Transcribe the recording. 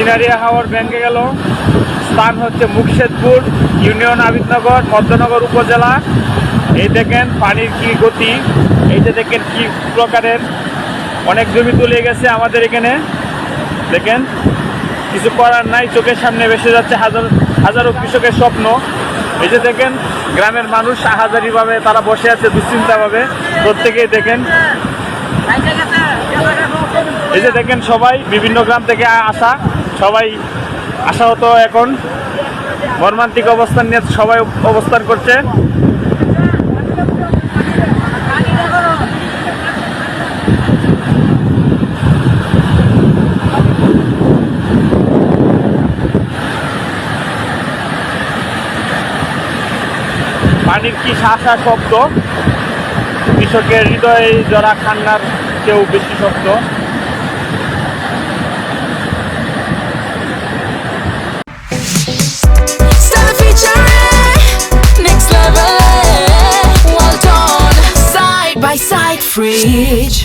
জিনারিয়া হাওর ভেঙে গেল। স্থান হচ্ছে মুকশেদপুর ইউনিয়ন, আবিদনগর, মধ্যনগর উপজেলা। এই দেখেন পানির কি গতি, এই যে দেখেন কি প্রকারের অনেক জমি তুলে গেছে আমাদের এখানে। দেখেন কিছু করার নাই, চোখের সামনে ভেসে যাচ্ছে হাজারো কৃষকের স্বপ্ন। এই যে দেখেন গ্রামের মানুষ আহাজারিভাবে তারা বসে আছে দুশ্চিন্তাভাবে, প্রত্যেকেই দেখেন। এই যে দেখেন সবাই বিভিন্ন গ্রাম থেকে আসা, সবাই আশাহত এখন মর্মান্তিক অবস্থান নিয়ে সবাই অবস্থান করছে। পানির কি শাসা শব্দ, কৃষকের হৃদয়ে জরা কান্নার কেউ বেশি শব্দ। Stella featuring next level. Well done, side by side, fridge.